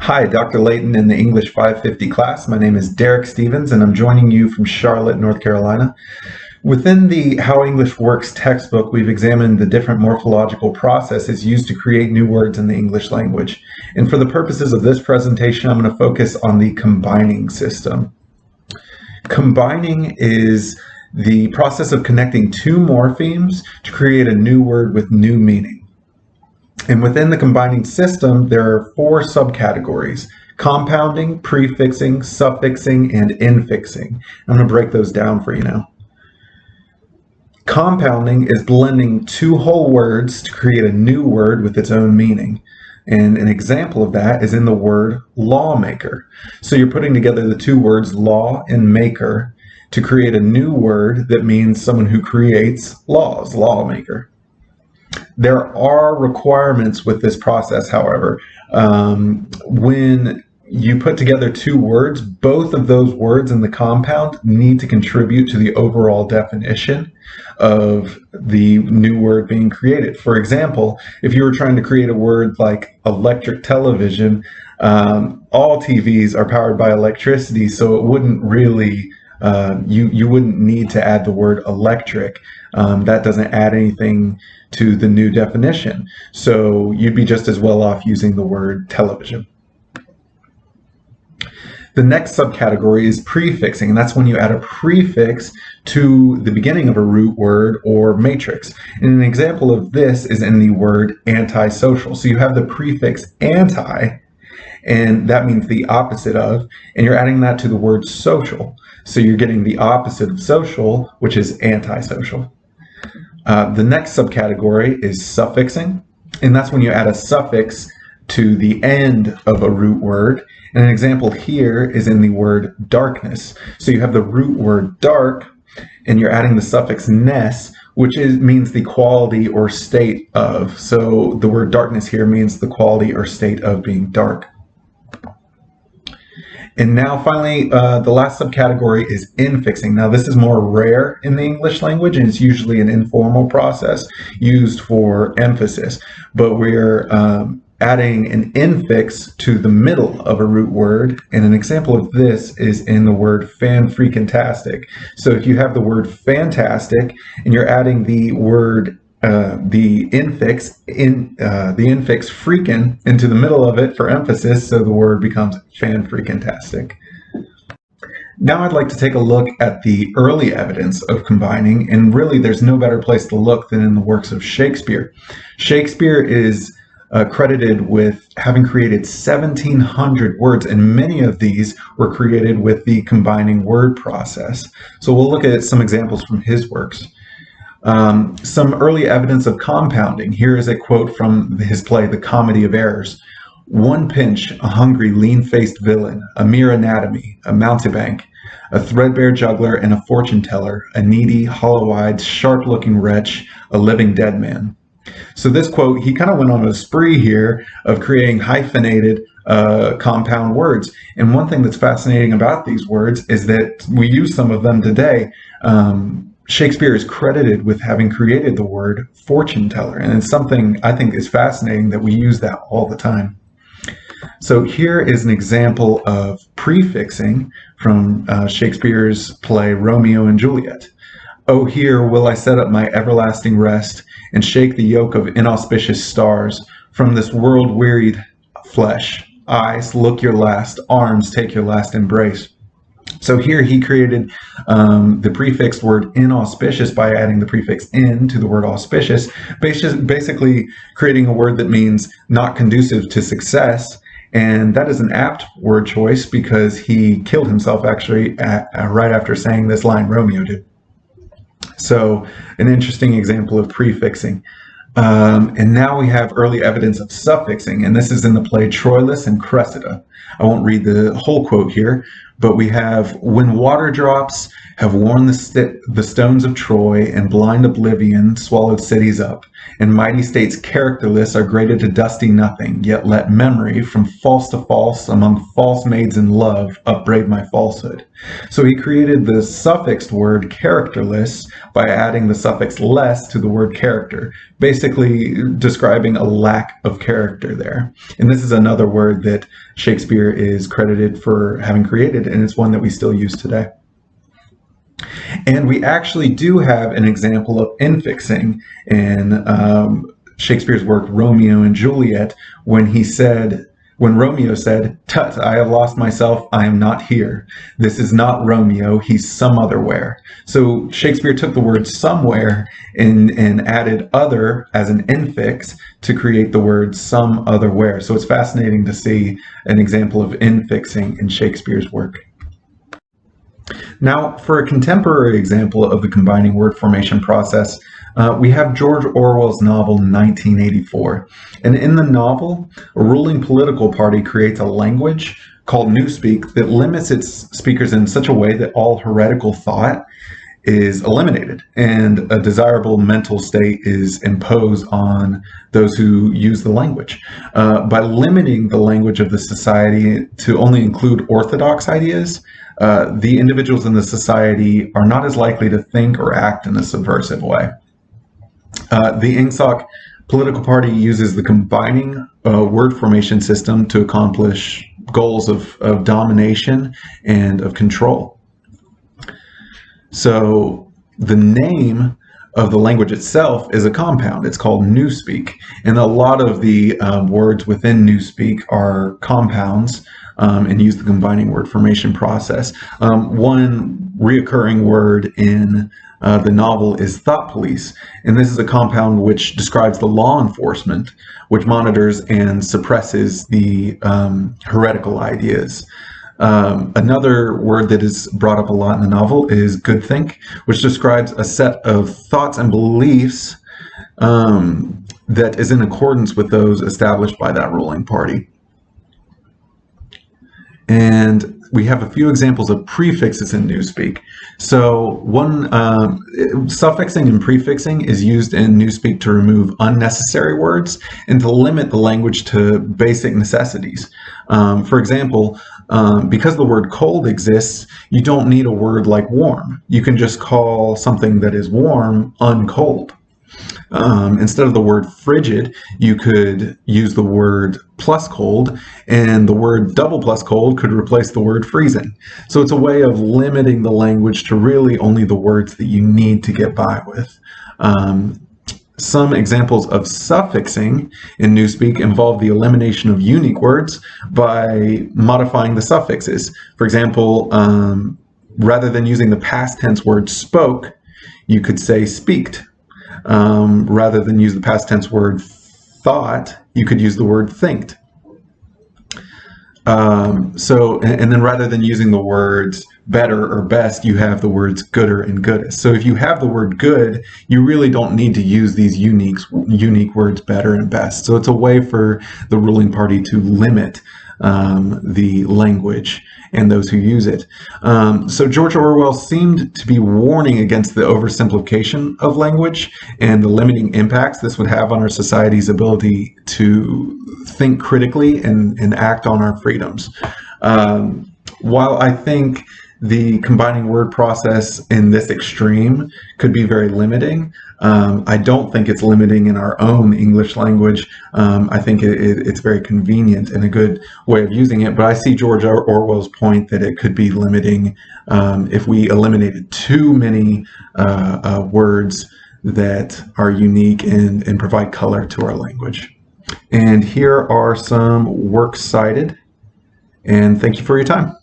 Hi, Dr. Layton in the English 550 class. My name is Derek Stevens, and I'm joining you from Charlotte, North Carolina. Within the How English Works textbook, we've examined the different morphological processes used to create new words in the English language. And for the purposes of this presentation, I'm going to focus on the combining system. Combining is the process of connecting two morphemes to create a new word with new meaning. And within the combining system, there are four subcategories: compounding, prefixing, suffixing, and infixing. I'm going to break those down for you now. Compounding is blending two whole words to create a new word with its own meaning. And an example of that is in the word lawmaker. So you're putting together the two words law and maker to create a new word that means someone who creates laws, lawmaker. There are requirements with this process, however. When you put together two words, both of those words in the compound need to contribute to the overall definition of the new word being created. For example, if you were trying to create a word like electric television, all TVs are powered by electricity, so it wouldn't really, you wouldn't need to add the word electric. That doesn't add anything to the new definition. So you'd be just as well off using the word television. The next subcategory is prefixing, and that's when you add a prefix to the beginning of a root word or matrix. And an example of this is in the word antisocial. So you have the prefix anti, and that means the opposite of, and you're adding that to the word social. So you're getting the opposite of social, which is antisocial. The next subcategory is suffixing, and that's when you add a suffix to the end of a root word. And an example here is in the word darkness. So you have the root word dark, and you're adding the suffix ness, which means the quality or state of. So the word darkness here means the quality or state of being dark. And now finally, the last subcategory is infixing. Now this is more rare in the English language, and it's usually an informal process used for emphasis. But we're adding an infix to the middle of a root word, and an example of this is in the word fan-freaking-tastic. So if you have the word fantastic and you're adding the word the infix freaking into the middle of it for emphasis, so the word becomes fan-freaking-tastic. Now I'd like to take a look at the early evidence of combining, and really there's no better place to look than in the works of Shakespeare. Shakespeare is credited with having created 1,700 words, and many of these were created with the combining word process. So we'll look at some examples from his works. Some early evidence of compounding. Here is a quote from his play, The Comedy of Errors. One pinch, a hungry, lean-faced villain, a mere anatomy, a mountebank, a threadbare juggler and a fortune teller, a needy, hollow-eyed, sharp-looking wretch, a living dead man. So this quote, he kind of went on a spree here of creating hyphenated compound words. And one thing that's fascinating about these words is that we use some of them today. Shakespeare is credited with having created the word fortune teller, and it's something I think is fascinating that we use that all the time. So here is an example of prefixing from Shakespeare's play Romeo and Juliet. Oh, here will I set up my everlasting rest and shake the yoke of inauspicious stars from this world-wearied flesh. Eyes, look your last. Arms, take your last embrace. So here he created the prefix word inauspicious by adding the prefix in to the word auspicious, basically creating a word that means not conducive to success. And that is an apt word choice because he killed himself actually right after saying this line, Romeo did. So an interesting example of prefixing. And now we have early evidence of suffixing, and this is in the play Troilus and Cressida. I won't read the whole quote here, but we have, when water drops have worn the stones of Troy, and blind oblivion swallowed cities up, and mighty states characterless are graded to dusty nothing, yet let memory, from false to false, among false maids in love, upbraid my falsehood. So he created the suffixed word characterless by adding the suffix less to the word character, basically describing a lack of character there. And this is another word that Shakespeare is credited for having created, and it's one that we still use today. And we actually do have an example of infixing in Shakespeare's work Romeo and Juliet, when Romeo said, "Tut, I have lost myself, I am not here. This is not Romeo, he's some other where." So Shakespeare took the word somewhere and added other as an infix to create the word some other where. So it's fascinating to see an example of infixing in Shakespeare's work. Now, for a contemporary example of the combining word formation process, we have George Orwell's novel 1984. And in the novel, a ruling political party creates a language called Newspeak that limits its speakers in such a way that all heretical thought is eliminated, and a desirable mental state is imposed on those who use the language. By limiting the language of the society to only include orthodox ideas, the individuals in the society are not as likely to think or act in a subversive way. The Ingsoc political party uses the combining word formation system to accomplish goals of domination and of control. So the name of the language itself is a compound. It's called Newspeak, and a lot of the words within Newspeak are compounds and use the combining word formation process. One reoccurring word in the novel is thought police, and this is a compound which describes the law enforcement, which monitors and suppresses the heretical ideas. Another word that is brought up a lot in the novel is goodthink, which describes a set of thoughts and beliefs that is in accordance with those established by that ruling party. And we have a few examples of prefixes in Newspeak. So suffixing and prefixing is used in Newspeak to remove unnecessary words and to limit the language to basic necessities. For example, because the word cold exists, you don't need a word like warm. You can just call something that is warm uncold. Instead of the word frigid, you could use the word plus cold, and the word double plus cold could replace the word freezing. So it's a way of limiting the language to really only the words that you need to get by with. Some examples of suffixing in Newspeak involve the elimination of unique words by modifying the suffixes. For example, rather than using the past tense word spoke, you could say speaked. Rather than use the past tense word thought, you could use the word thinked. And then rather than using the words better or best, you have the words gooder and goodest. So if you have the word good, you really don't need to use these unique words better and best. So it's a way for the ruling party to limit the language and those who use it. So George Orwell seemed to be warning against the oversimplification of language and the limiting impacts this would have on our society's ability to think critically and act on our freedoms. While I think the combining word process in this extreme could be very limiting, I don't think it's limiting in our own English language. I think it's very convenient and a good way of using it, but I see George Orwell's point that it could be limiting if we eliminated too many words that are unique and provide color to our language. And here are some works cited, and thank you for your time.